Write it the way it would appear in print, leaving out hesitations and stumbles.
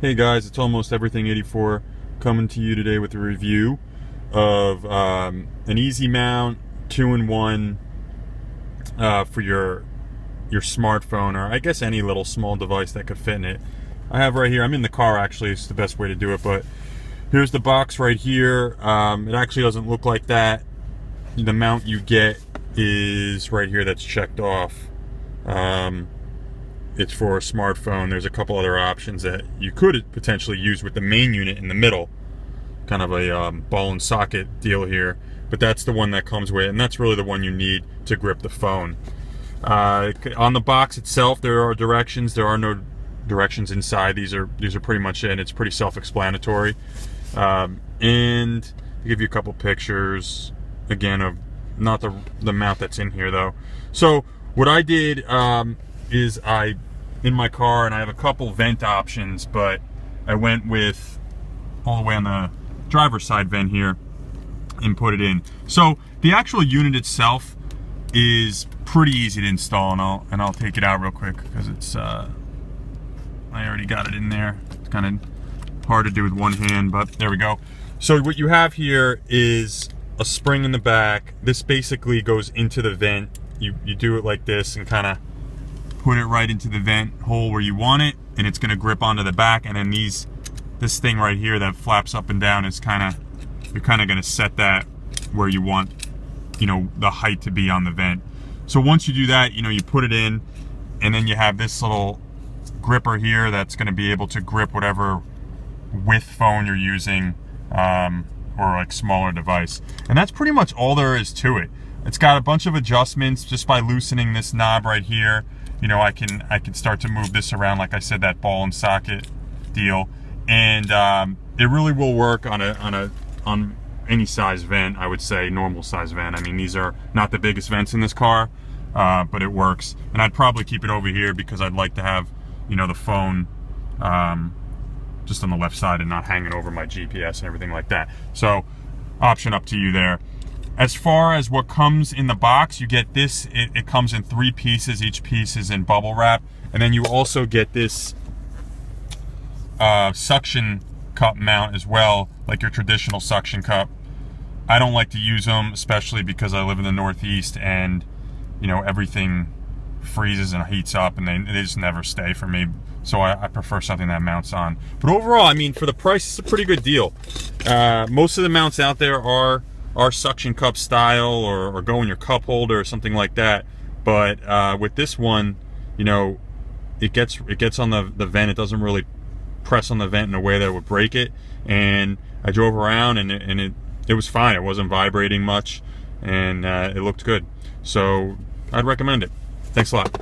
Hey guys, it's Almost Everything 84 coming to you today with a review of an EZmount 2-in-1 for your smartphone, or I guess any little small device that could fit in it. I have right here, I'm in the car actually, it's the best way to do it, but here's the box right here. It actually doesn't look like that. The mount you get is right here, that's checked off. It's for a smartphone. There's a couple other options that you could potentially use with the main unit in the middle, kind of a ball and socket deal here, but that's the one that comes with it, and that's really the one you need to grip the phone. On the box itself, there are directions. There are no directions inside. These are pretty much it, and it's pretty self-explanatory. And to give you a couple pictures again of not the mount that's in here though. So what I did is in my car, and I have a couple vent options, but I went with all the way on the driver's side vent here and put it in. So the actual unit itself is pretty easy to install, and I'll take it out real quick because it's I already got it in there. It's kind of hard to do with one hand, but there we go. So what you have here is a spring in the back. This basically goes into the vent. You do it like this and kind of put it right into the vent hole where you want it, and it's going to grip onto the back. And then this thing right here that flaps up and down is you're kind of going to set that where you want, the height to be on the vent. So once you do that, you put it in, and then you have this little gripper here that's going to be able to grip whatever width phone you're using, or like smaller device. And that's pretty much all there is to it. It's got a bunch of adjustments just by loosening this knob right here. I can start to move this around, like I said, that ball and socket deal, and it really will work on any size vent. I would say normal size vent. I mean, these are not the biggest vents in this car, but it works. And I'd probably keep it over here because I'd like to have the phone just on the left side and not hanging over my GPS and everything like that. So option up to you there. As far as what comes in the box, you get this. It comes in 3 pieces. Each piece is in bubble wrap. And then you also get this suction cup mount as well, like your traditional suction cup. I don't like to use them, especially because I live in the Northeast, and everything freezes and heats up, and they just never stay for me. So I prefer something that mounts on. But overall, I mean, for the price, it's a pretty good deal. Most of the mounts out there are suction cup style, or go in your cup holder or something like that, but with this one, it gets on the vent. It doesn't really press on the vent in a way that would break it. And I drove around, and it was fine. It wasn't vibrating much, and it looked good. So I'd recommend it. Thanks a lot.